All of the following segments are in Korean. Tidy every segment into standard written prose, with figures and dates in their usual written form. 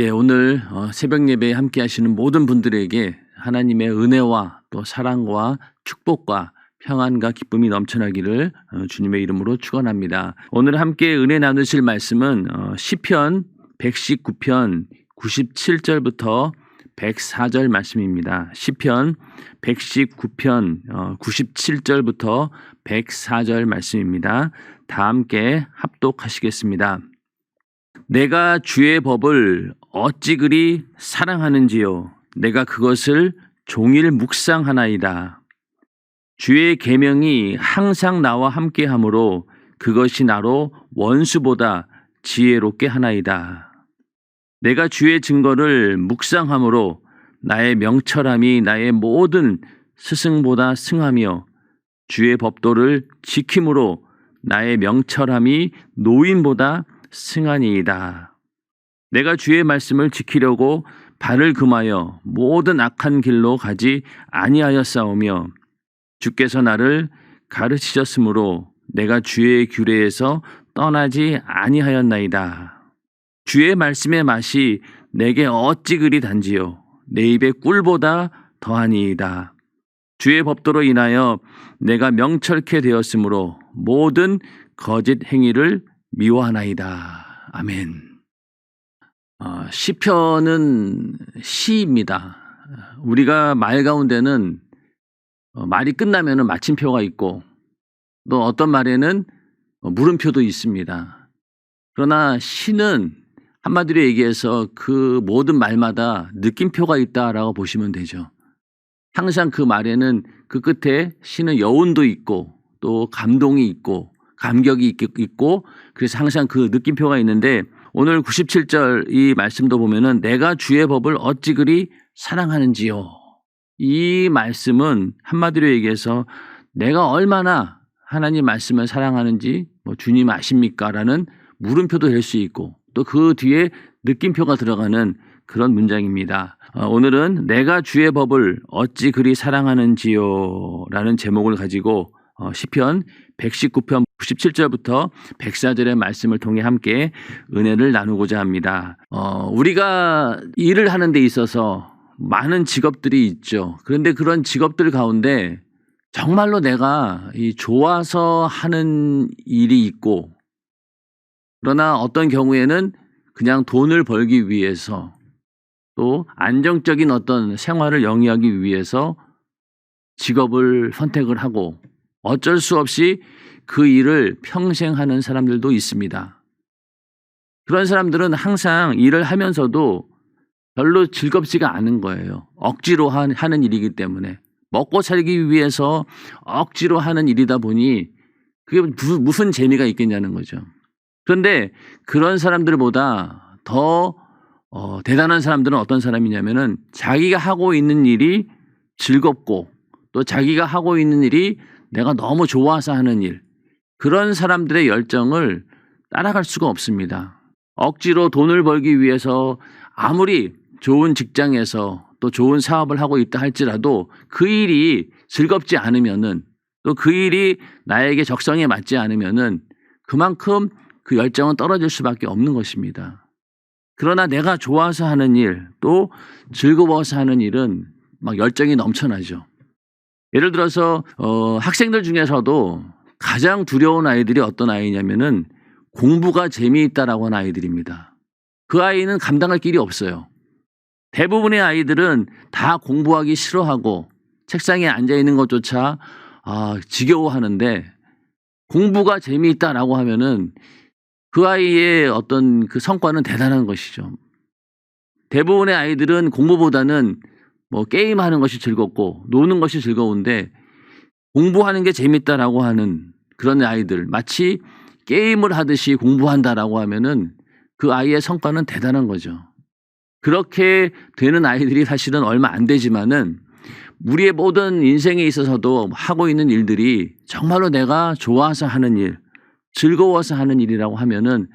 예, 오늘 새벽 예배에 함께 하시는 모든 분들에게 하나님의 은혜와 또 사랑과 축복과 평안과 기쁨이 넘쳐나기를 주님의 이름으로 축원합니다. 오늘 함께 은혜 나누실 말씀은 시편 119편 97절부터 104절 말씀입니다. 시편 119편 97절부터 104절 말씀입니다. 다 함께 합독하시겠습니다. 내가 주의 법을 어찌 그리 사랑하는지요. 내가 그것을 종일 묵상하나이다. 주의 계명이 항상 나와 함께하므로 그것이 나로 원수보다 지혜롭게 하나이다. 내가 주의 증거를 묵상함으로 나의 명철함이 나의 모든 스승보다 승하며 주의 법도를 지킴으로 나의 명철함이 노인보다 승하니이다. 내가 주의 말씀을 지키려고 발을 금하여 모든 악한 길로 가지 아니하였사오며 주께서 나를 가르치셨으므로 내가 주의 규례에서 떠나지 아니하였나이다. 주의 말씀의 맛이 내게 어찌 그리 단지요. 내 입에 꿀보다 더하니이다. 주의 법도로 인하여 내가 명철케 되었으므로 모든 거짓 행위를 미워하나이다. 아멘. 시편은 시입니다. 우리가 말 가운데는 말이 끝나면 마침표가 있고 또 어떤 말에는 물음표도 있습니다. 그러나 시는 한마디로 얘기해서 그 모든 말마다 느낌표가 있다라고 보시면 되죠. 항상 그 말에는 그 끝에 시는 여운도 있고 또 감동이 있고 감격이 있고 그래서 항상 그 느낌표가 있는데 오늘 97절 이 말씀도 보면은 내가 주의 법을 어찌 그리 사랑하는지요. 이 말씀은 한마디로 얘기해서 내가 얼마나 하나님 말씀을 사랑하는지 주님 아십니까? 라는 물음표도 될 수 있고 또 그 뒤에 느낌표가 들어가는 그런 문장입니다. 오늘은 내가 주의 법을 어찌 그리 사랑하는지요 라는 제목을 가지고 시편 119편 97절부터 104절의 말씀을 통해 함께 은혜를 나누고자 합니다. 우리가 일을 하는 데 있어서 많은 직업들이 있죠. 그런데 그런 직업들 가운데 정말로 내가 좋아서 하는 일이 있고 그러나 어떤 경우에는 그냥 돈을 벌기 위해서 또 안정적인 어떤 생활을 영위하기 위해서 직업을 선택을 하고 어쩔 수 없이 그 일을 평생 하는 사람들도 있습니다. 그런 사람들은 항상 일을 하면서도 별로 즐겁지가 않은 거예요. 억지로 하는 일이기 때문에 먹고 살기 위해서 억지로 하는 일이다 보니 그게 무슨 재미가 있겠냐는 거죠. 그런데 그런 사람들보다 더 대단한 사람들은 어떤 사람이냐면은 자기가 하고 있는 일이 즐겁고 또 자기가 하고 있는 일이 내가 너무 좋아서 하는 일, 그런 사람들의 열정을 따라갈 수가 없습니다. 억지로 돈을 벌기 위해서 아무리 좋은 직장에서 또 좋은 사업을 하고 있다 할지라도 그 일이 즐겁지 않으면은 또 그 일이 나에게 적성에 맞지 않으면은 그만큼 그 열정은 떨어질 수밖에 없는 것입니다. 그러나 내가 좋아서 하는 일, 또 즐거워서 하는 일은 막 열정이 넘쳐나죠. 예를 들어서 학생들 중에서도 가장 두려운 아이들이 어떤 아이냐면은 공부가 재미있다라고 하는 아이들입니다. 그 아이는 감당할 길이 없어요. 대부분의 아이들은 다 공부하기 싫어하고 책상에 앉아 있는 것조차 지겨워하는데 공부가 재미있다라고 하면은 그 아이의 어떤 그 성과는 대단한 것이죠. 대부분의 아이들은 공부보다는 게임하는 것이 즐겁고 노는 것이 즐거운데 공부하는 게 재밌다라고 하는 그런 아이들, 마치 게임을 하듯이 공부한다라고 하면은 그 아이의 성과는 대단한 거죠. 그렇게 되는 아이들이 사실은 얼마 안 되지만은 우리의 모든 인생에 있어서도 하고 있는 일들이 정말로 내가 좋아서 하는 일, 즐거워서 하는 일이라고 하면은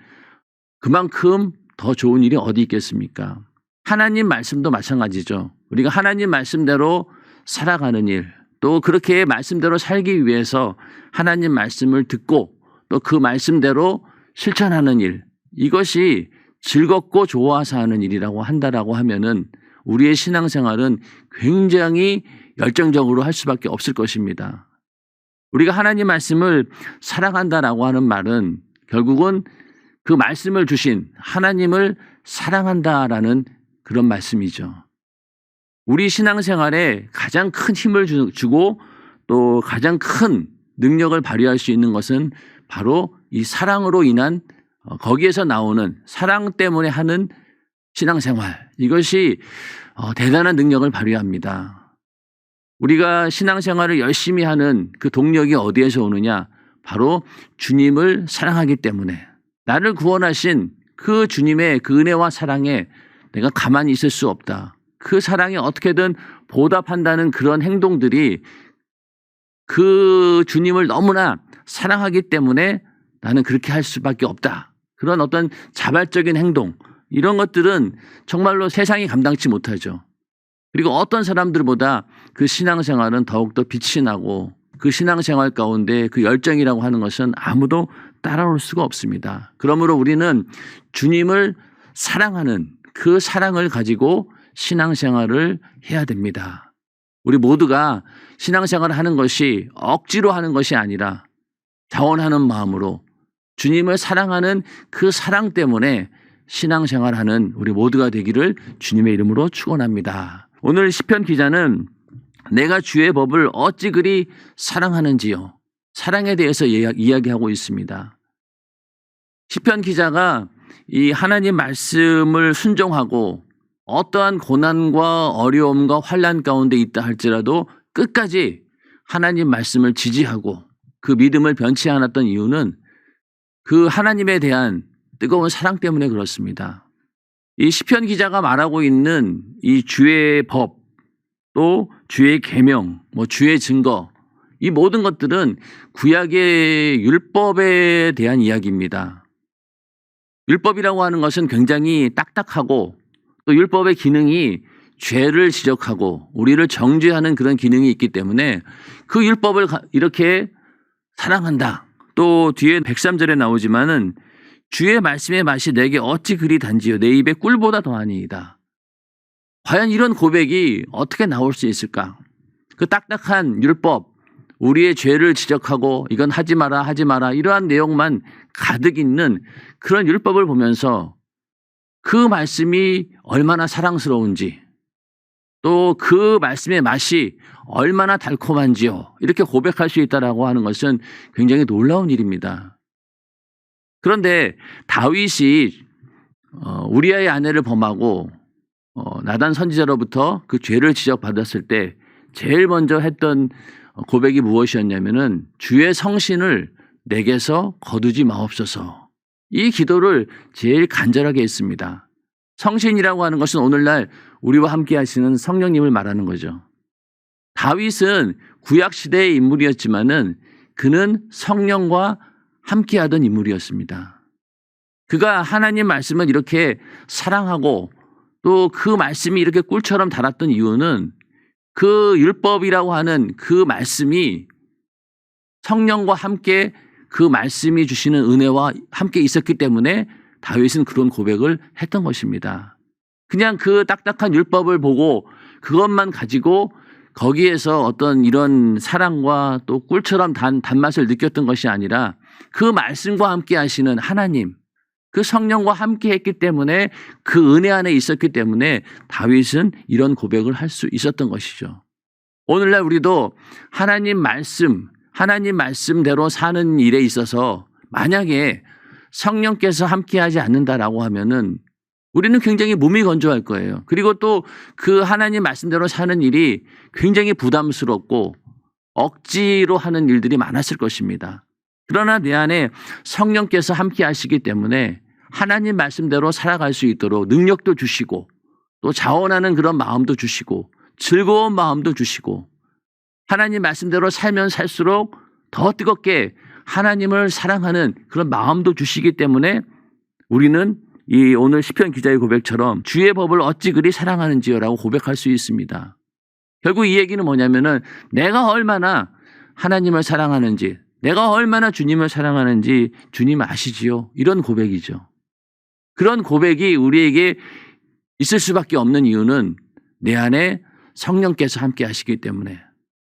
그만큼 더 좋은 일이 어디 있겠습니까? 하나님 말씀도 마찬가지죠. 우리가 하나님 말씀대로 살아가는 일, 또 그렇게 말씀대로 살기 위해서 하나님 말씀을 듣고 또 그 말씀대로 실천하는 일, 이것이 즐겁고 좋아서 하는 일이라고 한다라고 하면은 우리의 신앙생활은 굉장히 열정적으로 할 수밖에 없을 것입니다. 우리가 하나님 말씀을 사랑한다라고 하는 말은 결국은 그 말씀을 주신 하나님을 사랑한다라는 그런 말씀이죠. 우리 신앙생활에 가장 큰 힘을 주고 또 가장 큰 능력을 발휘할 수 있는 것은 바로 이 사랑으로 인한 거기에서 나오는 사랑 때문에 하는 신앙생활, 이것이 대단한 능력을 발휘합니다. 우리가 신앙생활을 열심히 하는 그 동력이 어디에서 오느냐? 바로 주님을 사랑하기 때문에, 나를 구원하신 그 주님의 그 은혜와 사랑에 내가 가만히 있을 수 없다. 그 사랑에 어떻게든 보답한다는 그런 행동들이 그 주님을 너무나 사랑하기 때문에 나는 그렇게 할 수밖에 없다. 그런 어떤 자발적인 행동, 이런 것들은 정말로 세상이 감당치 못하죠. 그리고 어떤 사람들보다 그 신앙생활은 더욱더 빛이 나고 그 신앙생활 가운데 그 열정이라고 하는 것은 아무도 따라올 수가 없습니다. 그러므로 우리는 주님을 사랑하는 그 사랑을 가지고 신앙생활을 해야 됩니다. 우리 모두가 신앙생활을 하는 것이 억지로 하는 것이 아니라 자원하는 마음으로 주님을 사랑하는 그 사랑 때문에 신앙생활하는 우리 모두가 되기를 주님의 이름으로 축원합니다. 오늘 시편 기자는 내가 주의 법을 어찌 그리 사랑하는지요. 사랑에 대해서 이야기하고 있습니다. 시편 기자가 이 하나님 말씀을 순종하고 어떠한 고난과 어려움과 환난 가운데 있다 할지라도 끝까지 하나님 말씀을 지지하고 그 믿음을 변치 않았던 이유는 그 하나님에 대한 뜨거운 사랑 때문에 그렇습니다. 이 시편 기자가 말하고 있는 이 주의 법, 또 주의 계명, 주의 증거, 이 모든 것들은 구약의 율법에 대한 이야기입니다. 율법이라고 하는 것은 굉장히 딱딱하고 또 율법의 기능이 죄를 지적하고 우리를 정죄하는 그런 기능이 있기 때문에 그 율법을 이렇게 사랑한다. 또 뒤에 103절에 나오지만은 주의 말씀의 맛이 내게 어찌 그리 단지요 내 입에 꿀보다 더하니이다. 과연 이런 고백이 어떻게 나올 수 있을까? 그 딱딱한 율법, 우리의 죄를 지적하고 이건 하지 마라 하지 마라 이러한 내용만 가득 있는 그런 율법을 보면서 그 말씀이 얼마나 사랑스러운지 또 그 말씀의 맛이 얼마나 달콤한지요 이렇게 고백할 수 있다라고 하는 것은 굉장히 놀라운 일입니다. 그런데 다윗이 우리아의 아내를 범하고 나단 선지자로부터 그 죄를 지적받았을 때 제일 먼저 했던 고백이 무엇이었냐면은 주의 성신을 내게서 거두지 마옵소서. 이 기도를 제일 간절하게 했습니다. 성신이라고 하는 것은 오늘날 우리와 함께 하시는 성령님을 말하는 거죠. 다윗은 구약시대의 인물이었지만은 그는 성령과 함께하던 인물이었습니다. 그가 하나님 말씀을 이렇게 사랑하고 또 그 말씀이 이렇게 꿀처럼 달았던 이유는 그 율법이라고 하는 그 말씀이 성령과 함께 그 말씀이 주시는 은혜와 함께 있었기 때문에 다윗은 그런 고백을 했던 것입니다. 그냥 그 딱딱한 율법을 보고 그것만 가지고 거기에서 어떤 이런 사랑과 또 꿀처럼 단맛을 느꼈던 것이 아니라 그 말씀과 함께 하시는 하나님, 그 성령과 함께 했기 때문에 그 은혜 안에 있었기 때문에 다윗은 이런 고백을 할 수 있었던 것이죠. 오늘날 우리도 하나님 말씀대로 사는 일에 있어서 만약에 성령께서 함께하지 않는다라고 하면은 우리는 굉장히 무미건조할 거예요. 그리고 또 그 하나님 말씀대로 사는 일이 굉장히 부담스럽고 억지로 하는 일들이 많았을 것입니다. 그러나 내 안에 성령께서 함께 하시기 때문에 하나님 말씀대로 살아갈 수 있도록 능력도 주시고 또 자원하는 그런 마음도 주시고 즐거운 마음도 주시고 하나님 말씀대로 살면 살수록 더 뜨겁게 하나님을 사랑하는 그런 마음도 주시기 때문에 우리는 이 오늘 시편 기자의 고백처럼 주의 법을 어찌 그리 사랑하는지요라고 고백할 수 있습니다. 결국 이 얘기는 뭐냐면은 내가 얼마나 하나님을 사랑하는지, 내가 얼마나 주님을 사랑하는지 주님 아시지요? 이런 고백이죠. 그런 고백이 우리에게 있을 수밖에 없는 이유는 내 안에 성령께서 함께 하시기 때문에,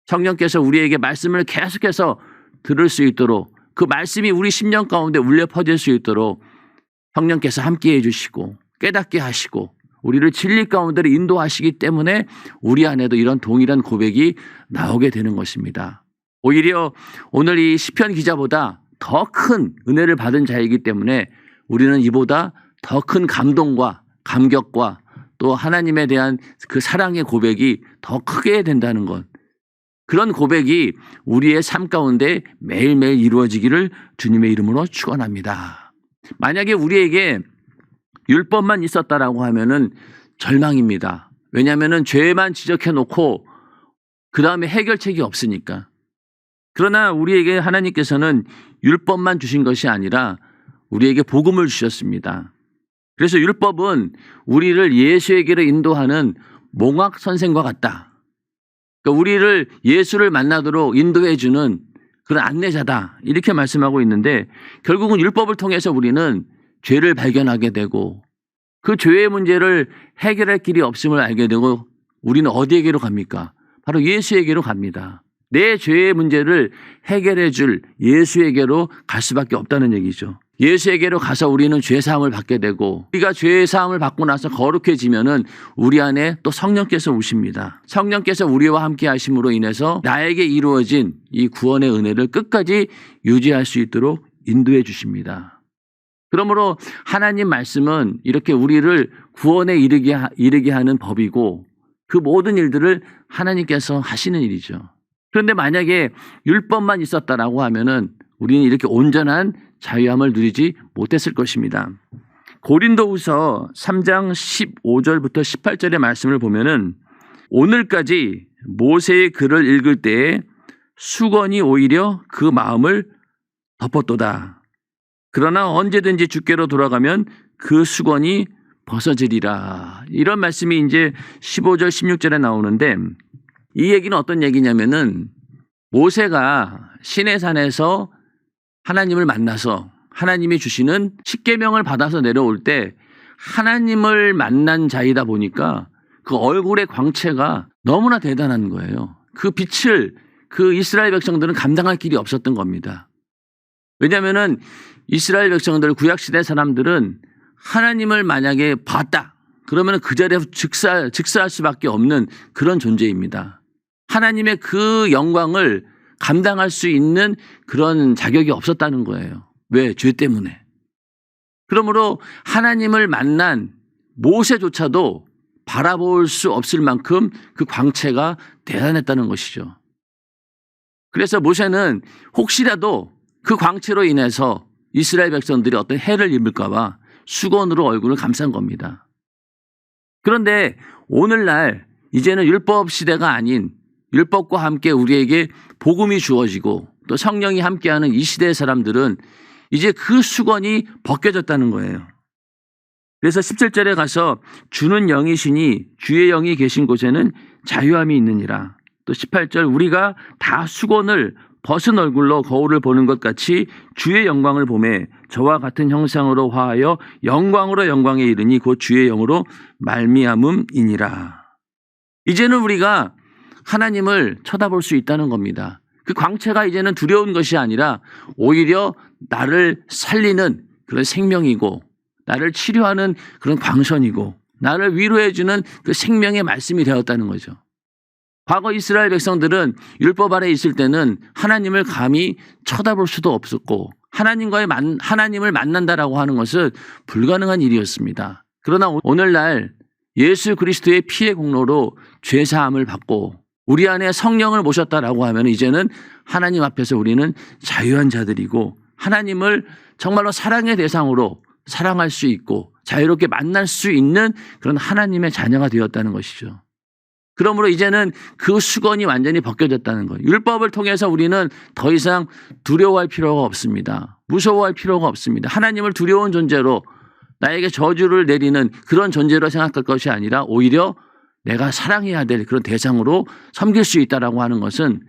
성령께서 우리에게 말씀을 계속해서 들을 수 있도록, 그 말씀이 우리 심령 가운데 울려 퍼질 수 있도록 성령께서 함께 해주시고 깨닫게 하시고 우리를 진리 가운데로 인도하시기 때문에 우리 안에도 이런 동일한 고백이 나오게 되는 것입니다. 오히려 오늘 이 시편 기자보다 더 큰 은혜를 받은 자이기 때문에 우리는 이보다 더 큰 감동과 감격과 또 하나님에 대한 그 사랑의 고백이 더 크게 된다는 것, 그런 고백이 우리의 삶 가운데 매일매일 이루어지기를 주님의 이름으로 축원합니다. 만약에 우리에게 율법만 있었다라고 하면은 절망입니다. 왜냐하면은 죄만 지적해 놓고 그 다음에 해결책이 없으니까. 그러나 우리에게 하나님께서는 율법만 주신 것이 아니라 우리에게 복음을 주셨습니다. 그래서 율법은 우리를 예수에게로 인도하는 몽학 선생과 같다. 그러니까 우리를 예수를 만나도록 인도해 주는 그런 안내자다, 이렇게 말씀하고 있는데, 결국은 율법을 통해서 우리는 죄를 발견하게 되고 그 죄의 문제를 해결할 길이 없음을 알게 되고 우리는 어디에게로 갑니까? 바로 예수에게로 갑니다. 내 죄의 문제를 해결해 줄 예수에게로 갈 수밖에 없다는 얘기죠. 예수에게로 가서 우리는 죄사함을 받게 되고, 우리가 죄사함을 받고 나서 거룩해지면은 우리 안에 또 성령께서 오십니다. 성령께서 우리와 함께 하심으로 인해서 나에게 이루어진 이 구원의 은혜를 끝까지 유지할 수 있도록 인도해 주십니다. 그러므로 하나님 말씀은 이렇게 우리를 구원에 이르게 하는 법이고 그 모든 일들을 하나님께서 하시는 일이죠. 그런데 만약에 율법만 있었다라고 하면은 우리는 이렇게 온전한 자유함을 누리지 못했을 것입니다. 고린도후서 3장 15절부터 18절의 말씀을 보면은 오늘까지 모세의 글을 읽을 때에 수건이 오히려 그 마음을 덮었도다. 그러나 언제든지 주께로 돌아가면 그 수건이 벗어지리라. 이런 말씀이 이제 15절 16절에 나오는데, 이 얘기는 어떤 얘기냐면은 모세가 시내산에서 하나님을 만나서 하나님이 주시는 십계명을 받아서 내려올 때 하나님을 만난 자이다 보니까 그 얼굴의 광채가 너무나 대단한 거예요. 그 빛을 그 이스라엘 백성들은 감당할 길이 없었던 겁니다. 왜냐하면은 이스라엘 백성들, 구약시대 사람들은 하나님을 만약에 봤다 그러면 그 자리에서 즉사할 수밖에 없는 그런 존재입니다. 하나님의 그 영광을 감당할 수 있는 그런 자격이 없었다는 거예요. 왜? 죄 때문에. 그러므로 하나님을 만난 모세조차도 바라볼 수 없을 만큼 그 광채가 대단했다는 것이죠. 그래서 모세는 혹시라도 그 광채로 인해서 이스라엘 백성들이 어떤 해를 입을까 봐 수건으로 얼굴을 감싼 겁니다. 그런데 오늘날 이제는 율법 시대가 아닌 율법과 함께 우리에게 복음이 주어지고 또 성령이 함께하는 이 시대의 사람들은 이제 그 수건이 벗겨졌다는 거예요. 그래서 17절에 가서 주는 영이시니 주의 영이 계신 곳에는 자유함이 있느니라. 또 18절 우리가 다 수건을 벗은 얼굴로 거울을 보는 것 같이 주의 영광을 보매 저와 같은 형상으로 화하여 영광으로 영광에 이르니 곧 주의 영으로 말미암음이니라. 이제는 우리가 하나님을 쳐다볼 수 있다는 겁니다. 그 광채가 이제는 두려운 것이 아니라 오히려 나를 살리는 그런 생명이고 나를 치료하는 그런 광선이고 나를 위로해주는 그 생명의 말씀이 되었다는 거죠. 과거 이스라엘 백성들은 율법 아래 있을 때는 하나님을 감히 쳐다볼 수도 없었고 하나님을 만난다라고 하는 것은 불가능한 일이었습니다. 그러나 오늘날 예수 그리스도의 피의 공로로 죄사함을 받고 우리 안에 성령을 모셨다라고 하면 이제는 하나님 앞에서 우리는 자유한 자들이고 하나님을 정말로 사랑의 대상으로 사랑할 수 있고 자유롭게 만날 수 있는 그런 하나님의 자녀가 되었다는 것이죠. 그러므로 이제는 그 수건이 완전히 벗겨졌다는 거예요. 율법을 통해서 우리는 더 이상 두려워할 필요가 없습니다. 무서워할 필요가 없습니다. 하나님을 두려운 존재로 나에게 저주를 내리는 그런 존재로 생각할 것이 아니라 오히려 내가 사랑해야 될 그런 대상으로 섬길 수 있다라고 하는 것은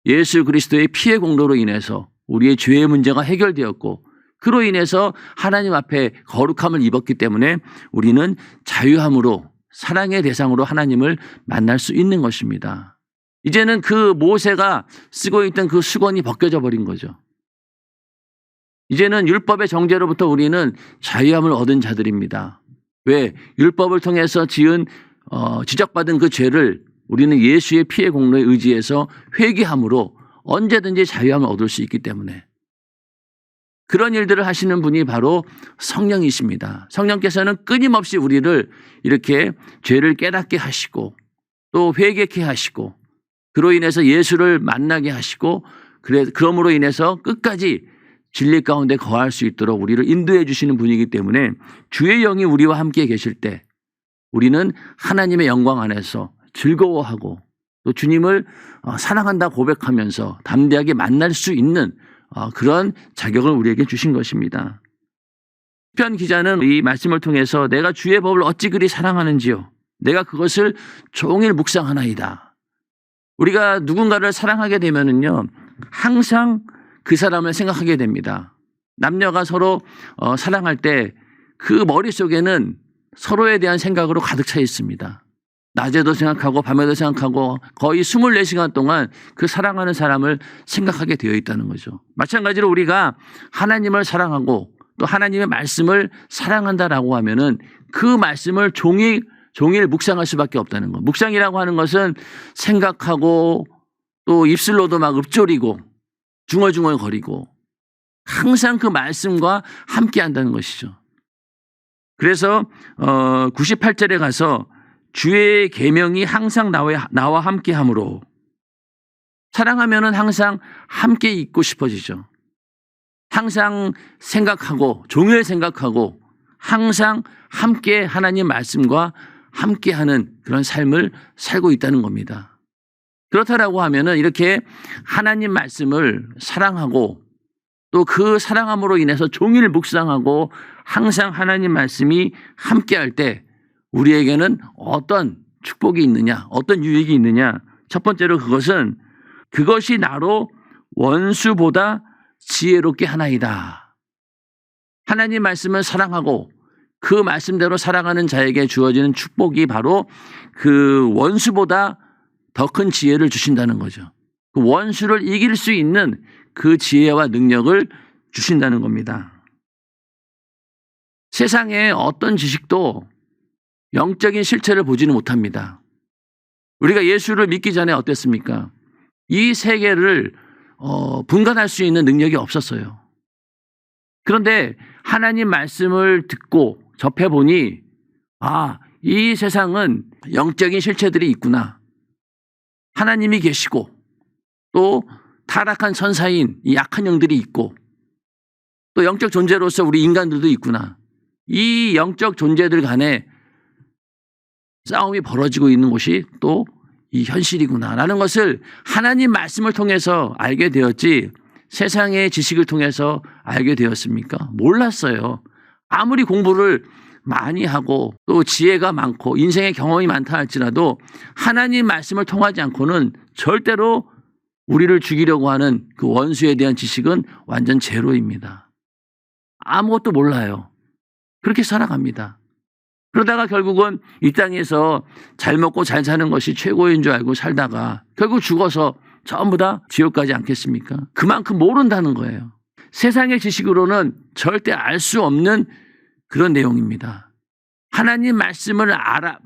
예수 그리스도의 피의 공로로 인해서 우리의 죄의 문제가 해결되었고 그로 인해서 하나님 앞에 거룩함을 입었기 때문에 우리는 자유함으로 사랑의 대상으로 하나님을 만날 수 있는 것입니다. 이제는 그 모세가 쓰고 있던 그 수건이 벗겨져 버린 거죠. 이제는 율법의 정죄로부터 우리는 자유함을 얻은 자들입니다. 왜? 율법을 통해서 지적받은 그 죄를 우리는 예수의 피의 공로에 의지해서 회개함으로 언제든지 자유함을 얻을 수 있기 때문에 그런 일들을 하시는 분이 바로 성령이십니다. 성령께서는 끊임없이 우리를 이렇게 죄를 깨닫게 하시고 또 회개케 하시고 그로 인해서 예수를 만나게 하시고 그러므로 인해서 끝까지 진리 가운데 거할 수 있도록 우리를 인도해 주시는 분이기 때문에 주의 영이 우리와 함께 계실 때 우리는 하나님의 영광 안에서 즐거워하고 또 주님을 사랑한다 고백하면서 담대하게 만날 수 있는 그런 자격을 우리에게 주신 것입니다. 시편 기자는 이 말씀을 통해서 내가 주의 법을 어찌 그리 사랑하는지요. 내가 그것을 종일 묵상하나이다. 우리가 누군가를 사랑하게 되면은요, 항상 그 사람을 생각하게 됩니다. 남녀가 서로 사랑할 때 그 머릿속에는 서로에 대한 생각으로 가득 차 있습니다. 낮에도 생각하고 밤에도 생각하고 거의 24시간 동안 그 사랑하는 사람을 생각하게 되어 있다는 거죠. 마찬가지로 우리가 하나님을 사랑하고 또 하나님의 말씀을 사랑한다라고 하면은 그 말씀을 종일 묵상할 수밖에 없다는 거. 묵상이라고 하는 것은 생각하고 또 입술로도 막 읊조리고 중얼중얼 거리고 항상 그 말씀과 함께 한다는 것이죠. 그래서 98절에 가서 주의 계명이 항상 나와 함께 함으로 사랑하면은 항상 함께 있고 싶어지죠. 항상 생각하고 종일 생각하고 항상 함께 하나님 말씀과 함께하는 그런 삶을 살고 있다는 겁니다. 그렇다라고 하면은 이렇게 하나님 말씀을 사랑하고 또 그 사랑함으로 인해서 종일 묵상하고 항상 하나님 말씀이 함께할 때 우리에게는 어떤 축복이 있느냐, 어떤 유익이 있느냐. 첫 번째로 그것이 나로 원수보다 지혜롭게 하나이다. 하나님 말씀을 사랑하고 그 말씀대로 살아가는 자에게 주어지는 축복이 바로 그 원수보다 더 큰 지혜를 주신다는 거죠. 그 원수를 이길 수 있는 그 지혜와 능력을 주신다는 겁니다. 세상의 어떤 지식도 영적인 실체를 보지는 못합니다. 우리가 예수를 믿기 전에 어땠습니까? 이 세계를 분간할 수 있는 능력이 없었어요. 그런데 하나님 말씀을 듣고 접해보니 이 세상은 영적인 실체들이 있구나. 하나님이 계시고 또 타락한 천사인 이 약한 영들이 있고 또 영적 존재로서 우리 인간들도 있구나. 이 영적 존재들 간에 싸움이 벌어지고 있는 곳이 또 이 현실이구나 라는 것을 하나님 말씀을 통해서 알게 되었지 세상의 지식을 통해서 알게 되었습니까? 몰랐어요. 아무리 공부를 많이 하고 또 지혜가 많고 인생의 경험이 많다 할지라도 하나님 말씀을 통하지 않고는 절대로 우리를 죽이려고 하는 그 원수에 대한 지식은 완전 제로입니다. 아무것도 몰라요. 그렇게 살아갑니다. 그러다가 결국은 이 땅에서 잘 먹고 잘 사는 것이 최고인 줄 알고 살다가 결국 죽어서 전부 다 지옥 가지 않겠습니까? 그만큼 모른다는 거예요. 세상의 지식으로는 절대 알 수 없는 그런 내용입니다. 하나님 말씀을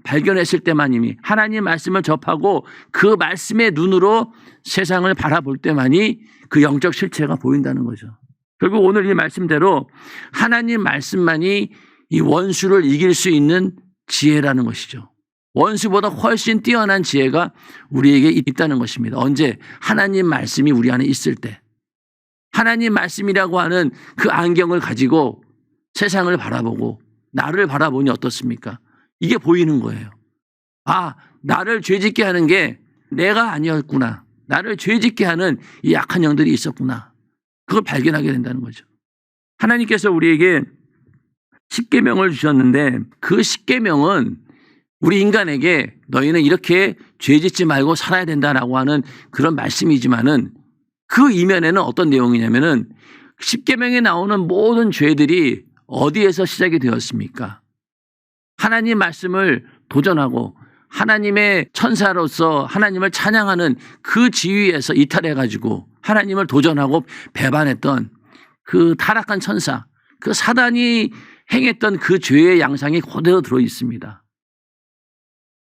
발견했을 때만이니 하나님 말씀을 접하고 그 말씀의 눈으로 세상을 바라볼 때만이 그 영적 실체가 보인다는 거죠. 결국 오늘 이 말씀대로 하나님 말씀만이 이 원수를 이길 수 있는 지혜라는 것이죠. 원수보다 훨씬 뛰어난 지혜가 우리에게 있다는 것입니다. 언제? 하나님 말씀이 우리 안에 있을 때. 하나님 말씀이라고 하는 그 안경을 가지고 세상을 바라보고 나를 바라보니 어떻습니까? 이게 보이는 거예요. 나를 죄짓게 하는 게 내가 아니었구나. 나를 죄짓게 하는 이 약한 영들이 있었구나. 그걸 발견하게 된다는 거죠. 하나님께서 우리에게 십계명을 주셨는데 그 십계명은 우리 인간에게 너희는 이렇게 죄짓지 말고 살아야 된다라고 하는 그런 말씀이지만은 그 이면에는 어떤 내용이냐면은 십계명에 나오는 모든 죄들이 어디에서 시작이 되었습니까? 하나님 말씀을 도전하고 하나님의 천사로서 하나님을 찬양하는 그 지위에서 이탈해가지고 하나님을 도전하고 배반했던 그 타락한 천사, 그 사단이 행했던 그 죄의 양상이 그대로 들어 있습니다.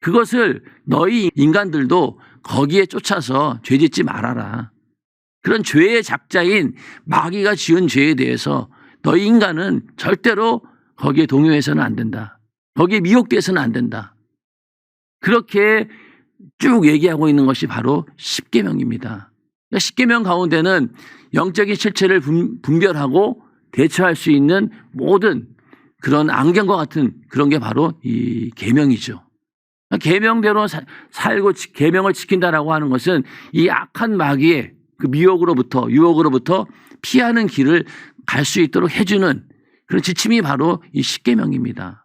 그것을 너희 인간들도 거기에 쫓아서 죄짓지 말아라. 그런 죄의 작자인 마귀가 지은 죄에 대해서 너희 인간은 절대로 거기에 동요해서는 안 된다. 거기에 미혹돼서는 안 된다. 그렇게 쭉 얘기하고 있는 것이 바로 십계명입니다. 십계명 가운데는 영적인 실체를 분별하고 대처할 수 있는 모든 그런 안경과 같은 그런 게 바로 이 계명이죠. 계명대로 살고 계명을 지킨다라고 하는 것은 이 악한 마귀의 그 미혹으로부터 유혹으로부터 피하는 길을 갈 수 있도록 해주는 그런 지침이 바로 이 십계명입니다.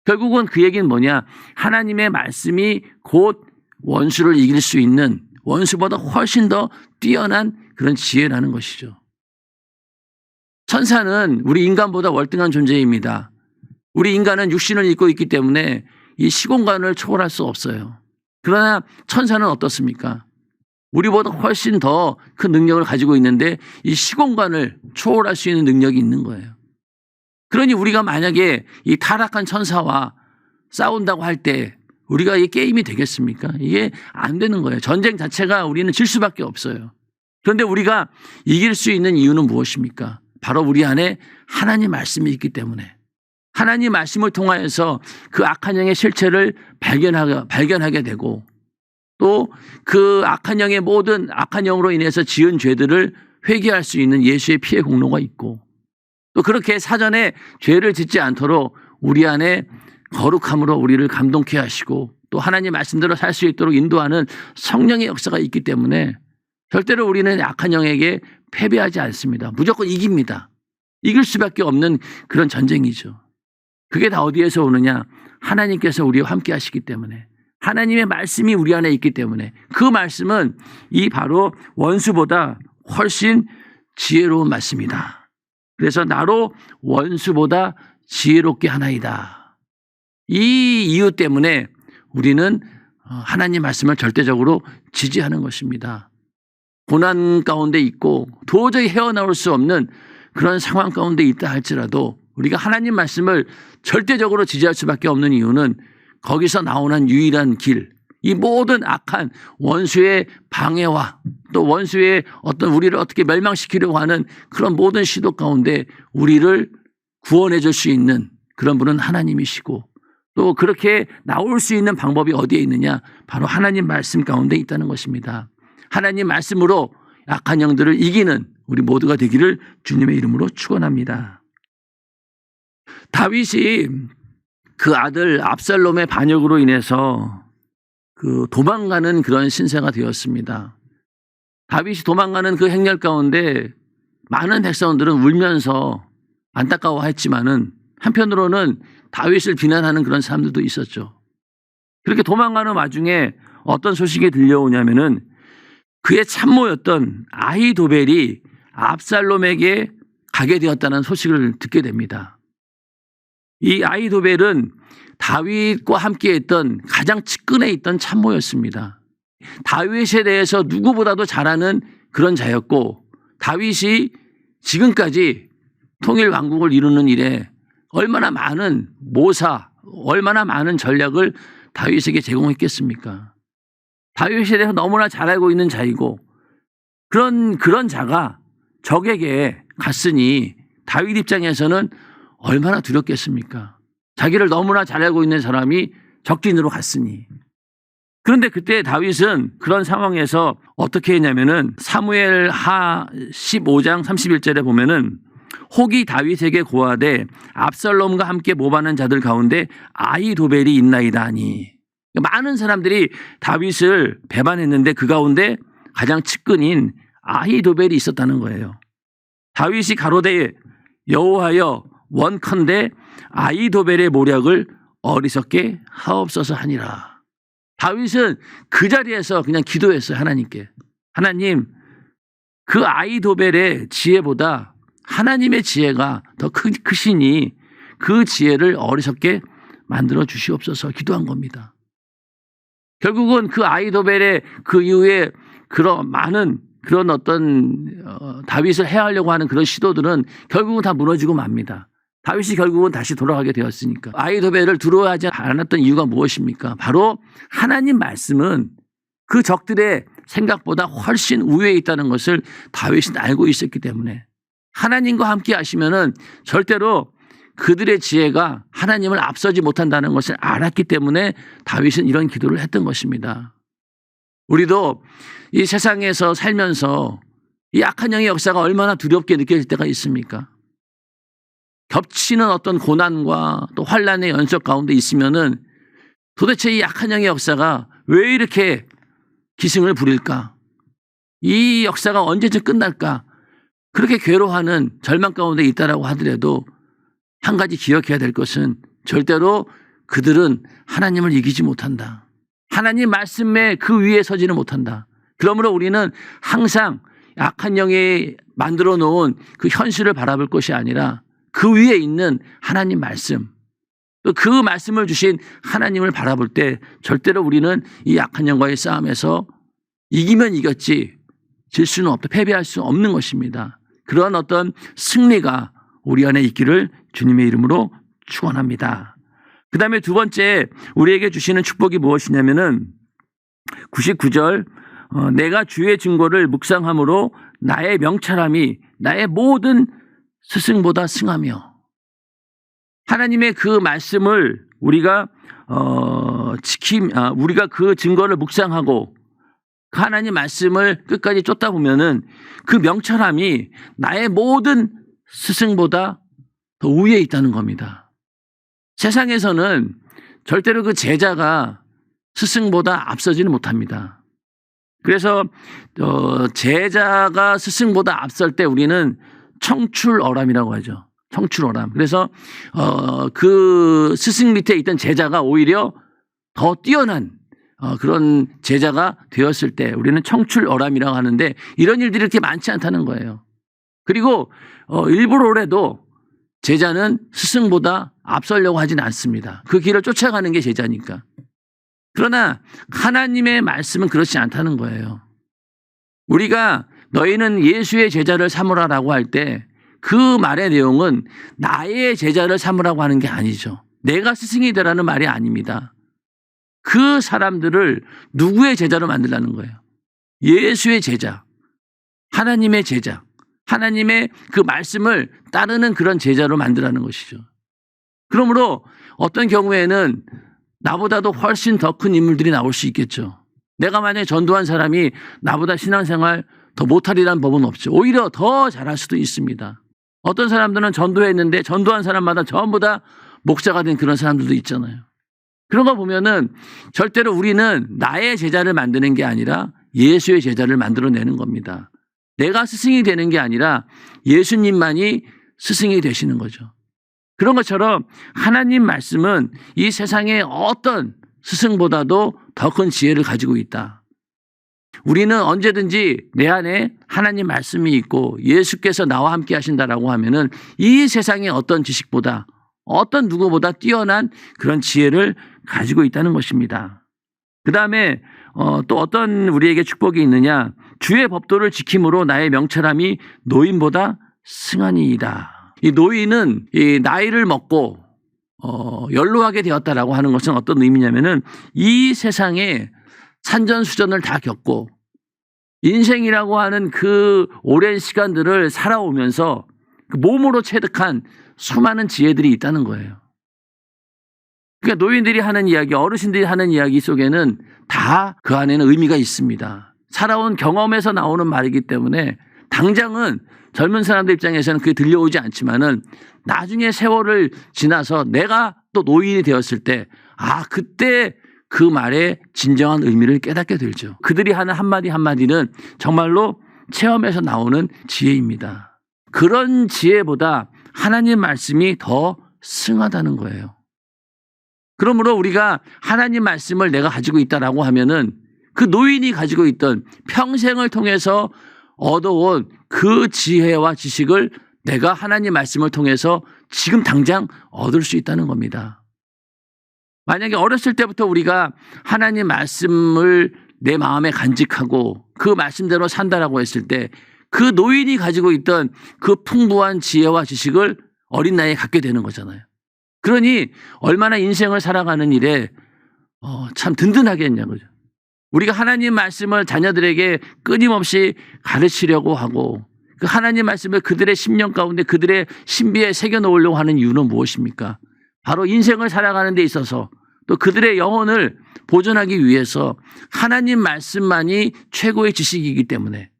결국은 그 얘기는 뭐냐? 하나님의 말씀이 곧 원수를 이길 수 있는 원수보다 훨씬 더 뛰어난 그런 지혜라는 것이죠. 천사는 우리 인간보다 월등한 존재입니다. 우리 인간은 육신을 입고 있기 때문에 이 시공간을 초월할 수 없어요. 그러나 천사는 어떻습니까? 우리보다 훨씬 더 큰 능력을 가지고 있는데 이 시공간을 초월할 수 있는 능력이 있는 거예요. 그러니 우리가 만약에 이 타락한 천사와 싸운다고 할 때 우리가 이 게임이 되겠습니까? 이게 안 되는 거예요. 전쟁 자체가 우리는 질 수밖에 없어요. 그런데 우리가 이길 수 있는 이유는 무엇입니까? 바로 우리 안에 하나님 말씀이 있기 때문에 하나님 말씀을 통하여서 그 악한 영의 실체를 발견하게 되고 또 그 악한 영의 모든 악한 영으로 인해서 지은 죄들을 회개할 수 있는 예수의 피의 공로가 있고 또 그렇게 사전에 죄를 짓지 않도록 우리 안에 거룩함으로 우리를 감동케 하시고 또 하나님 말씀대로 살 수 있도록 인도하는 성령의 역사가 있기 때문에 절대로 우리는 악한 영에게 패배하지 않습니다. 무조건 이깁니다. 이길 수밖에 없는 그런 전쟁이죠. 그게 다 어디에서 오느냐? 하나님께서 우리와 함께 하시기 때문에 하나님의 말씀이 우리 안에 있기 때문에 그 말씀은 이 바로 원수보다 훨씬 지혜로운 말씀이다. 그래서 나로 원수보다 지혜롭게 하나이다. 이 이유 때문에 우리는 하나님 말씀을 절대적으로 지지하는 것입니다. 고난 가운데 있고 도저히 헤어나올 수 없는 그런 상황 가운데 있다 할지라도 우리가 하나님 말씀을 절대적으로 지지할 수밖에 없는 이유는 거기서 나오는 유일한 길, 이 모든 악한 원수의 방해와 또 원수의 어떤 우리를 어떻게 멸망시키려고 하는 그런 모든 시도 가운데 우리를 구원해 줄 수 있는 그런 분은 하나님이시고 또 그렇게 나올 수 있는 방법이 어디에 있느냐? 바로 하나님 말씀 가운데 있다는 것입니다. 하나님 말씀으로 악한 영들을 이기는 우리 모두가 되기를 주님의 이름으로 축원합니다. 다윗이 그 아들 압살롬의 반역으로 인해서 그 도망가는 그런 신세가 되었습니다. 다윗이 도망가는 그 행렬 가운데 많은 백성들은 울면서 안타까워했지만은 한편으로는 다윗을 비난하는 그런 사람들도 있었죠. 그렇게 도망가는 와중에 어떤 소식이 들려오냐면은 그의 참모였던 아히도벨이 압살롬에게 가게 되었다는 소식을 듣게 됩니다. 이 아히도벨은 다윗과 함께 했던 가장 측근에 있던 참모였습니다. 다윗에 대해서 누구보다도 잘 아는 그런 자였고 다윗이 지금까지 통일 왕국을 이루는 일에 얼마나 많은 모사, 얼마나 많은 전략을 다윗에게 제공했겠습니까? 다윗에 대해서 너무나 잘 알고 있는 자이고 그런 자가 적에게 갔으니 다윗 입장에서는 얼마나 두렵겠습니까? 자기를 너무나 잘 알고 있는 사람이 적진으로 갔으니. 그런데 그때 다윗은 그런 상황에서 어떻게 했냐면은 사무엘 하 15장 31절에 보면은 혹이 다윗에게 고하되 압살롬과 함께 모반한 자들 가운데 아히도벨이 있나이다 하니. 많은 사람들이 다윗을 배반했는데 그 가운데 가장 측근인 아히도벨이 있었다는 거예요. 다윗이 가로되 여호와여 원컨대 아히도벨의 모략을 어리석게 하옵소서 하니라. 다윗은 그 자리에서 그냥 기도했어요. 하나님께. 하나님, 그 아히도벨의 지혜보다 하나님의 지혜가 더 크시니 그 지혜를 어리석게 만들어 주시옵소서 기도한 겁니다. 결국은 그 아히도벨의 그 이후에 그런 많은 그런 어떤 다윗을 해하려고 하는 그런 시도들은 결국은 다 무너지고 맙니다. 다윗이 결국은 다시 돌아가게 되었으니까. 아히도벨을 두려워하지 않았던 이유가 무엇입니까? 바로 하나님 말씀은 그 적들의 생각보다 훨씬 우위에 있다는 것을 다윗은 알고 있었기 때문에 하나님과 함께 하시면은 절대로 그들의 지혜가 하나님을 앞서지 못한다는 것을 알았기 때문에 다윗은 이런 기도를 했던 것입니다. 우리도 이 세상에서 살면서 이 악한 영의 역사가 얼마나 두렵게 느껴질 때가 있습니까? 겹치는 어떤 고난과 또 환난의 연속 가운데 있으면은 도대체 이 악한 영의 역사가 왜 이렇게 기승을 부릴까? 이 역사가 언제쯤 끝날까? 그렇게 괴로워하는 절망 가운데 있다라고 하더라도 한 가지 기억해야 될 것은 절대로 그들은 하나님을 이기지 못한다. 하나님 말씀에 그 위에 서지는 못한다. 그러므로 우리는 항상 악한 영이 만들어 놓은 그 현실을 바라볼 것이 아니라 그 위에 있는 하나님 말씀, 또 그 말씀을 주신 하나님을 바라볼 때 절대로 우리는 이 악한 영과의 싸움에서 이기면 이겼지 질 수는 없다, 패배할 수 없는 것입니다. 그런 어떤 승리가 우리 안에 있기를 주님의 이름으로 축원합니다. 그 다음에 두 번째 우리에게 주시는 축복이 무엇이냐면은 99절 내가 주의 증거를 묵상함으로 나의 명철함이 나의 모든 스승보다 승하며. 하나님의 그 말씀을 우리가 우리가 그 증거를 묵상하고 그 하나님 말씀을 끝까지 쫓다 보면은 그 명철함이 나의 모든 스승보다 더 우위에 있다는 겁니다. 세상에서는 절대로 그 제자가 스승보다 앞서지는 못합니다. 그래서 제자가 스승보다 앞설 때 우리는 청출어람이라고 하죠. 청출어람. 그래서 그 스승 밑에 있던 제자가 오히려 더 뛰어난 그런 제자가 되었을 때 우리는 청출어람이라고 하는데 이런 일들이 이렇게 많지 않다는 거예요. 그리고 일부러라도 제자는 스승보다 앞서려고 하진 않습니다. 그 길을 쫓아가는 게 제자니까. 그러나 하나님의 말씀은 그렇지 않다는 거예요. 우리가 너희는 예수의 제자를 삼으라라고 할 때 그 말의 내용은 나의 제자를 삼으라고 하는 게 아니죠. 내가 스승이 되라는 말이 아닙니다. 그 사람들을 누구의 제자로 만들라는 거예요? 예수의 제자, 하나님의 제자, 하나님의 그 말씀을 따르는 그런 제자로 만들라는 것이죠. 그러므로 어떤 경우에는 나보다도 훨씬 더 큰 인물들이 나올 수 있겠죠. 내가 만약에 전도한 사람이 나보다 신앙생활 더 못하리라는 법은 없죠. 오히려 더 잘할 수도 있습니다. 어떤 사람들은 전도했는데 전도한 사람마다 전부 다 목사가 된 그런 사람들도 있잖아요. 그런 거 보면은 절대로 우리는 나의 제자를 만드는 게 아니라 예수의 제자를 만들어내는 겁니다. 내가 스승이 되는 게 아니라 예수님만이 스승이 되시는 거죠. 그런 것처럼 하나님 말씀은 이 세상의 어떤 스승보다도 더 큰 지혜를 가지고 있다. 우리는 언제든지 내 안에 하나님 말씀이 있고 예수께서 나와 함께 하신다라고 하면은 이 세상의 어떤 지식보다 어떤 누구보다 뛰어난 그런 지혜를 가지고 있다는 것입니다. 그 다음에 또 어떤 우리에게 축복이 있느냐? 주의 법도를 지킴으로 나의 명철함이 노인보다 승하니이다. 이 노인은 이 나이를 먹고 연로하게 되었다라고 하는 것은 어떤 의미냐면은 이 세상에 산전수전을 다 겪고 인생이라고 하는 그 오랜 시간들을 살아오면서 그 몸으로 체득한 수많은 지혜들이 있다는 거예요. 그러니까 노인들이 하는 이야기, 어르신들이 하는 이야기 속에는 다 그 안에는 의미가 있습니다. 살아온 경험에서 나오는 말이기 때문에 당장은 젊은 사람들 입장에서는 그게 들려오지 않지만은 나중에 세월을 지나서 내가 또 노인이 되었을 때 그때 그 말의 진정한 의미를 깨닫게 되죠. 그들이 하는 한마디 한마디는 정말로 체험에서 나오는 지혜입니다. 그런 지혜보다 하나님 말씀이 더 승하다는 거예요. 그러므로 우리가 하나님 말씀을 내가 가지고 있다라고 하면은 그 노인이 가지고 있던 평생을 통해서 얻어온 그 지혜와 지식을 내가 하나님 말씀을 통해서 지금 당장 얻을 수 있다는 겁니다. 만약에 어렸을 때부터 우리가 하나님 말씀을 내 마음에 간직하고 그 말씀대로 산다라고 했을 때 그 노인이 가지고 있던 그 풍부한 지혜와 지식을 어린 나이에 갖게 되는 거잖아요. 그러니 얼마나 인생을 살아가는 일에 참 든든하겠냐고요. 우리가 하나님 말씀을 자녀들에게 끊임없이 가르치려고 하고 그 하나님 말씀을 그들의 심령 가운데 그들의 신비에 새겨놓으려고 하는 이유는 무엇입니까? 바로 인생을 살아가는 데 있어서 또 그들의 영혼을 보존하기 위해서 하나님 말씀만이 최고의 지식이기 때문에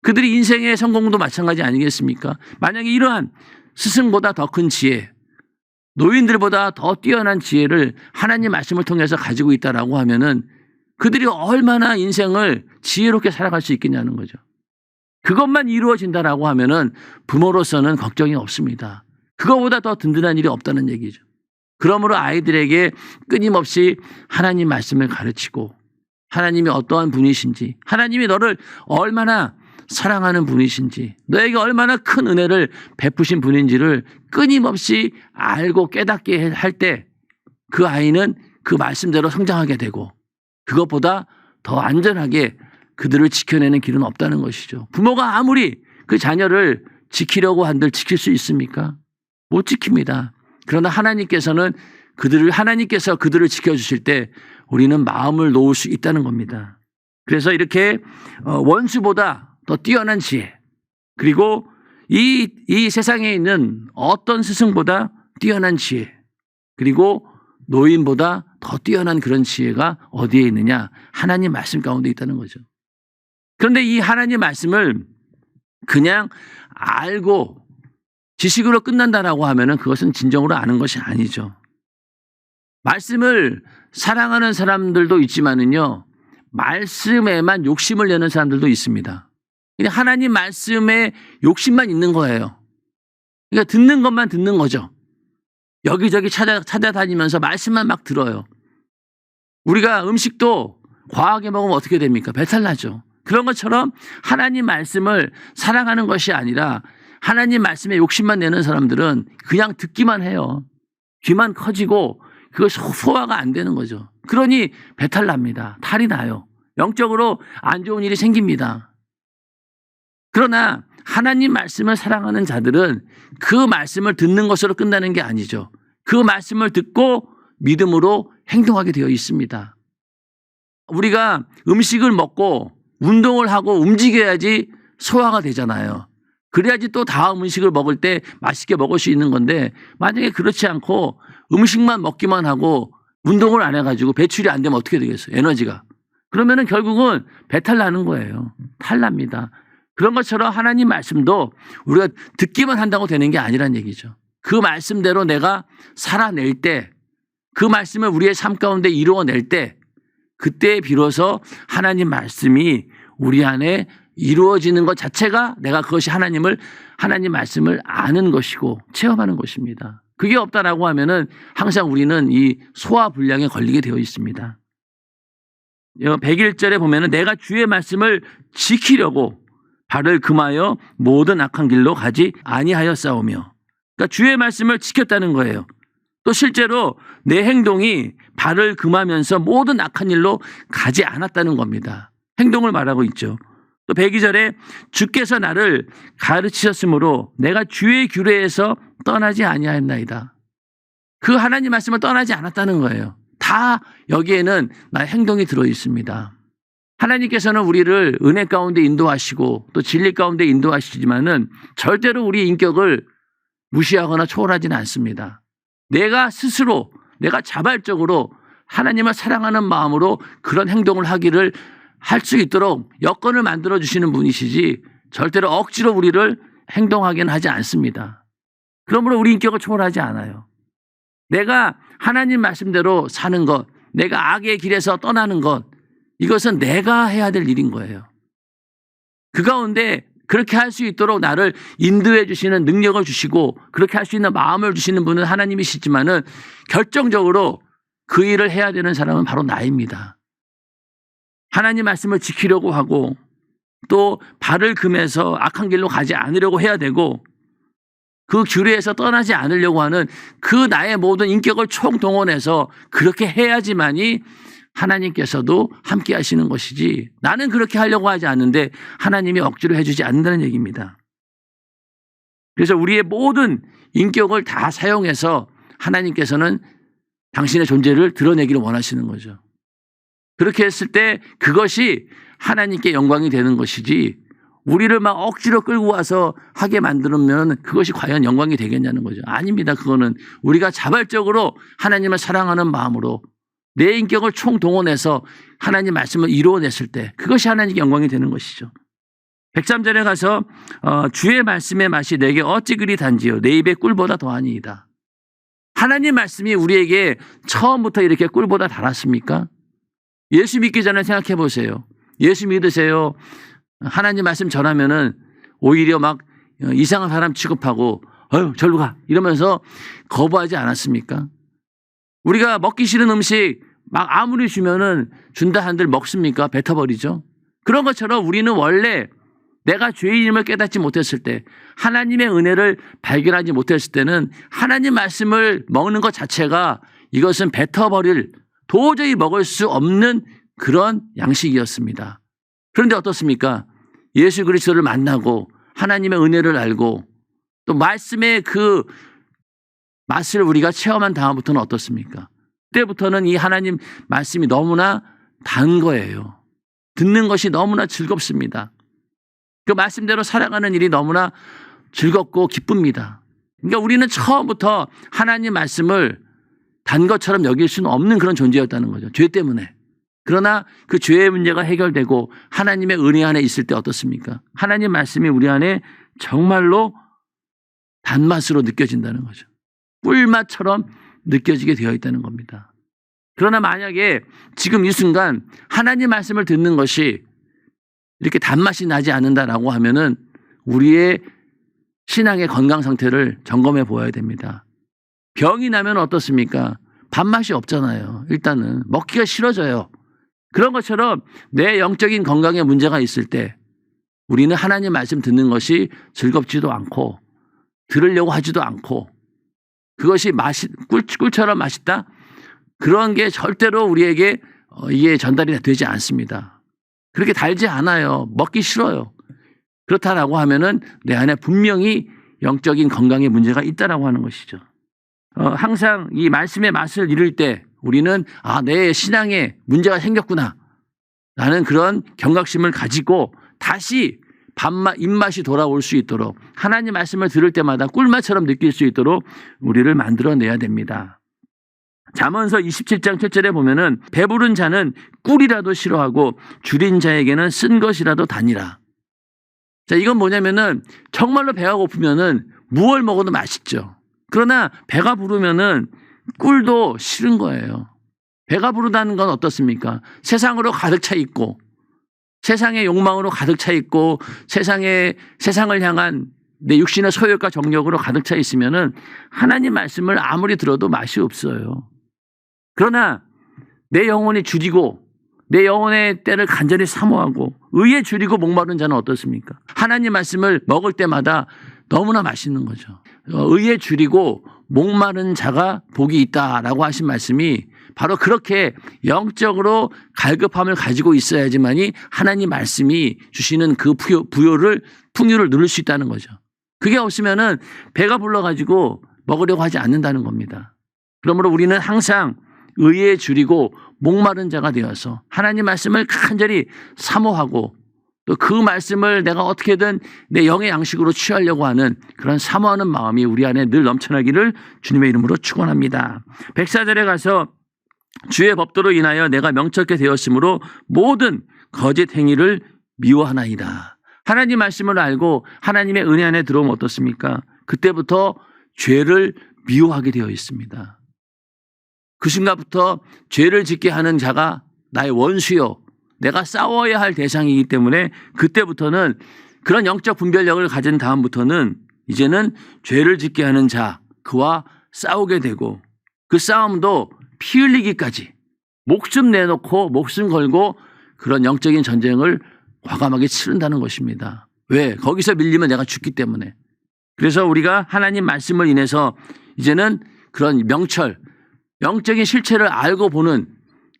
그들이 인생의 성공도 마찬가지 아니겠습니까? 만약에 이러한 스승보다 더 큰 지혜, 노인들보다 더 뛰어난 지혜를 하나님 말씀을 통해서 가지고 있다라고 하면은 그들이 얼마나 인생을 지혜롭게 살아갈 수 있겠냐는 거죠. 그것만 이루어진다라고 하면은 부모로서는 걱정이 없습니다. 그거보다 더 든든한 일이 없다는 얘기죠. 그러므로 아이들에게 끊임없이 하나님 말씀을 가르치고 하나님이 어떠한 분이신지, 하나님이 너를 얼마나 사랑하는 분이신지, 너에게 얼마나 큰 은혜를 베푸신 분인지를 끊임없이 알고 깨닫게 할 때 그 아이는 그 말씀대로 성장하게 되고 그것보다 더 안전하게 그들을 지켜내는 길은 없다는 것이죠. 부모가 아무리 그 자녀를 지키려고 한들 지킬 수 있습니까? 못 지킵니다. 그러나 하나님께서 그들을 지켜주실 때 우리는 마음을 놓을 수 있다는 겁니다. 그래서 이렇게 원수보다 더 뛰어난 지혜, 그리고 이 세상에 있는 어떤 스승보다 뛰어난 지혜, 그리고 노인보다 더 뛰어난 그런 지혜가 어디에 있느냐? 하나님 말씀 가운데 있다는 거죠. 그런데 이 하나님 말씀을 그냥 알고 지식으로 끝난다라고 하면은 그것은 진정으로 아는 것이 아니죠. 말씀을 사랑하는 사람들도 있지만은요, 말씀에만 욕심을 내는 사람들도 있습니다. 그냥 하나님 말씀에 욕심만 있는 거예요. 그러니까 듣는 것만 듣는 거죠. 여기저기 찾아다니면서 말씀만 막 들어요. 우리가 음식도 과하게 먹으면 어떻게 됩니까? 배탈 나죠. 그런 것처럼 하나님 말씀을 사랑하는 것이 아니라 하나님 말씀에 욕심만 내는 사람들은 그냥 듣기만 해요. 귀만 커지고 그것이 소화가 안 되는 거죠. 그러니 배탈 납니다. 탈이 나요. 영적으로 안 좋은 일이 생깁니다. 그러나 하나님 말씀을 사랑하는 자들은 그 말씀을 듣는 것으로 끝나는 게 아니죠. 그 말씀을 듣고 믿음으로 행동하게 되어 있습니다. 우리가 음식을 먹고 운동을 하고 움직여야지 소화가 되잖아요. 그래야지 또 다음 음식을 먹을 때 맛있게 먹을 수 있는 건데, 만약에 그렇지 않고 음식만 먹기만 하고 운동을 안 해가지고 배출이 안 되면 어떻게 되겠어요? 에너지가. 그러면은 결국은 배탈 나는 거예요. 탈납니다. 그런 것처럼 하나님 말씀도 우리가 듣기만 한다고 되는 게 아니란 얘기죠. 그 말씀대로 내가 살아낼 때, 그 말씀을 우리의 삶 가운데 이루어낼 때, 그때 비로소 하나님 말씀이 우리 안에 이루어지는 것 자체가 내가 그것이 하나님 말씀을 아는 것이고 체험하는 것입니다. 그게 없다라고 하면은 항상 우리는 이 소화 불량에 걸리게 되어 있습니다. 101절에 보면은 내가 주의 말씀을 지키려고 발을 금하여 모든 악한 길로 가지 아니하였사오며, 그러니까 주의 말씀을 지켰다는 거예요. 또 실제로 내 행동이 발을 금하면서 모든 악한 일로 가지 않았다는 겁니다. 행동을 말하고 있죠. 또 102절에 주께서 나를 가르치셨으므로 내가 주의 규례에서 떠나지 아니하였나이다. 그 하나님 말씀을 떠나지 않았다는 거예요. 다 여기에는 나의 행동이 들어 있습니다. 하나님께서는 우리를 은혜 가운데 인도하시고 또 진리 가운데 인도하시지만은 절대로 우리 인격을 무시하거나 초월하지는 않습니다. 내가 스스로, 내가 자발적으로 하나님을 사랑하는 마음으로 그런 행동을 하기를 할 수 있도록 여건을 만들어 주시는 분이시지 절대로 억지로 우리를 행동하게는 하지 않습니다. 그러므로 우리 인격을 초월하지 않아요. 내가 하나님 말씀대로 사는 것, 내가 악의 길에서 떠나는 것, 이것은 내가 해야 될 일인 거예요. 그 가운데 그렇게 할 수 있도록 나를 인도해 주시는 능력을 주시고 그렇게 할 수 있는 마음을 주시는 분은 하나님이시지만은 결정적으로 그 일을 해야 되는 사람은 바로 나입니다. 하나님 말씀을 지키려고 하고 또 발을 금해서 악한 길로 가지 않으려고 해야 되고 그 규례에서 떠나지 않으려고 하는 그 나의 모든 인격을 총동원해서 그렇게 해야지만이 하나님께서도 함께 하시는 것이지 나는 그렇게 하려고 하지 않는데 하나님이 억지로 해주지 않는다는 얘기입니다. 그래서 우리의 모든 인격을 다 사용해서 하나님께서는 당신의 존재를 드러내기를 원하시는 거죠. 그렇게 했을 때 그것이 하나님께 영광이 되는 것이지 우리를 막 억지로 끌고 와서 하게 만들면 그것이 과연 영광이 되겠냐는 거죠. 아닙니다. 그거는 우리가 자발적으로 하나님을 사랑하는 마음으로 내 인격을 총동원해서 하나님 말씀을 이루어냈을 때 그것이 하나님께 영광이 되는 것이죠. 103절에 가서 주의 말씀의 맛이 내게 어찌 그리 단지요 내 입에 꿀보다 더하니이다. 하나님 말씀이 우리에게 처음부터 이렇게 꿀보다 달았습니까? 예수 믿기 전에 생각해 보세요. 예수 믿으세요. 하나님 말씀 전하면은 오히려 막 이상한 사람 취급하고 절로 가 이러면서 거부하지 않았습니까? 우리가 먹기 싫은 음식 막 아무리 주면은 준다 한들 먹습니까? 뱉어버리죠. 그런 것처럼 우리는 원래 내가 죄인임을 깨닫지 못했을 때 하나님의 은혜를 발견하지 못했을 때는 하나님 말씀을 먹는 것 자체가 이것은 뱉어버릴 도저히 먹을 수 없는 그런 양식이었습니다. 그런데 어떻습니까? 예수 그리스도를 만나고 하나님의 은혜를 알고 또 말씀의 그 맛을 우리가 체험한 다음부터는 어떻습니까? 그때부터는 이 하나님 말씀이 너무나 단 거예요. 듣는 것이 너무나 즐겁습니다. 그 말씀대로 살아가는 일이 너무나 즐겁고 기쁩니다. 그러니까 우리는 처음부터 하나님 말씀을 단 것처럼 여길 수는 없는 그런 존재였다는 거죠. 죄 때문에. 그러나 그 죄의 문제가 해결되고 하나님의 은혜 안에 있을 때 어떻습니까? 하나님 말씀이 우리 안에 정말로 단맛으로 느껴진다는 거죠. 꿀맛처럼 느껴지게 되어 있다는 겁니다. 그러나 만약에 지금 이 순간 하나님 말씀을 듣는 것이 이렇게 단맛이 나지 않는다라고 하면은 우리의 신앙의 건강 상태를 점검해 보아야 됩니다. 병이 나면 어떻습니까? 밥맛이 없잖아요. 일단은 먹기가 싫어져요. 그런 것처럼 내 영적인 건강에 문제가 있을 때 우리는 하나님 말씀 듣는 것이 즐겁지도 않고 들으려고 하지도 않고 그것이 꿀처럼 맛있다? 그런 게 절대로 우리에게 이게 전달이 되지 않습니다. 그렇게 달지 않아요. 먹기 싫어요. 그렇다라고 하면은 내 안에 분명히 영적인 건강에 문제가 있다라고 하는 것이죠. 항상 이 말씀의 맛을 잃을 때 우리는 내 신앙에 문제가 생겼구나 라는 그런 경각심을 가지고 다시 입맛이 돌아올 수 있도록 하나님 말씀을 들을 때마다 꿀맛처럼 느낄 수 있도록 우리를 만들어내야 됩니다. 잠언서 27장 7절에 보면은 배부른 자는 꿀이라도 싫어하고 줄인 자에게는 쓴 것이라도 다니라. 자, 이건 뭐냐면은 정말로 배가 고프면은 무얼 먹어도 맛있죠. 그러나 배가 부르면은 꿀도 싫은 거예요. 배가 부르다는 건 어떻습니까? 세상으로 가득 차 있고 세상의 욕망으로 가득 차 있고 세상을 향한 내 육신의 소욕과 정욕으로 가득 차 있으면은 하나님 말씀을 아무리 들어도 맛이 없어요. 그러나 내 영혼이 줄이고 내 영혼의 때를 간절히 사모하고 의에 줄이고 목마른 자는 어떻습니까? 하나님 말씀을 먹을 때마다 너무나 맛있는 거죠. 의에 줄이고 목마른 자가 복이 있다라고 하신 말씀이 바로 그렇게 영적으로 갈급함을 가지고 있어야지만이 하나님 말씀이 주시는 그 풍요를 누릴 수 있다는 거죠. 그게 없으면은 배가 불러가지고 먹으려고 하지 않는다는 겁니다. 그러므로 우리는 항상 의에 줄이고 목마른 자가 되어서 하나님 말씀을 간절히 사모하고 또 그 말씀을 내가 어떻게든 내 영의 양식으로 취하려고 하는 그런 사모하는 마음이 우리 안에 늘 넘쳐나기를 주님의 이름으로 축원합니다. 104절에 가서 주의 법도로 인하여 내가 명철케 되었으므로 모든 거짓 행위를 미워하나이다. 하나님 말씀을 알고 하나님의 은혜 안에 들어오면 어떻습니까? 그때부터 죄를 미워하게 되어 있습니다. 그 순간부터 죄를 짓게 하는 자가 나의 원수요 내가 싸워야 할 대상이기 때문에 그때부터는 그런 영적 분별력을 가진 다음부터는 이제는 죄를 짓게 하는 자 그와 싸우게 되고 그 싸움도 피 흘리기까지 목숨 내놓고 목숨 걸고 그런 영적인 전쟁을 과감하게 치른다는 것입니다. 왜? 거기서 밀리면 내가 죽기 때문에. 그래서 우리가 하나님 말씀을 인해서 이제는 그런 명철, 영적인 실체를 알고 보는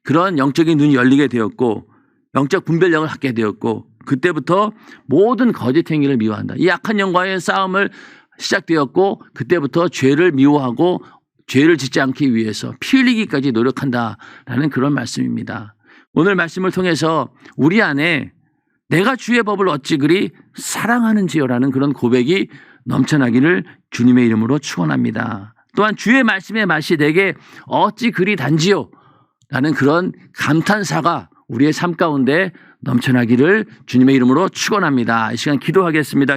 그런 영적인 눈이 열리게 되었고 영적 분별력을 갖게 되었고 그때부터 모든 거짓 행위를 미워한다. 이 악한 영과의 싸움을 시작되었고 그때부터 죄를 미워하고 죄를 짓지 않기 위해서 피 흘리기까지 노력한다라는 그런 말씀입니다. 오늘 말씀을 통해서 우리 안에 내가 주의 법을 어찌 그리 사랑하는지요라는 그런 고백이 넘쳐나기를 주님의 이름으로 축원합니다. 또한 주의 말씀의 맛이 내게 어찌 그리 단지요 라는 그런 감탄사가 우리의 삶 가운데 넘쳐나기를 주님의 이름으로 축원합니다. 이 시간 기도하겠습니다.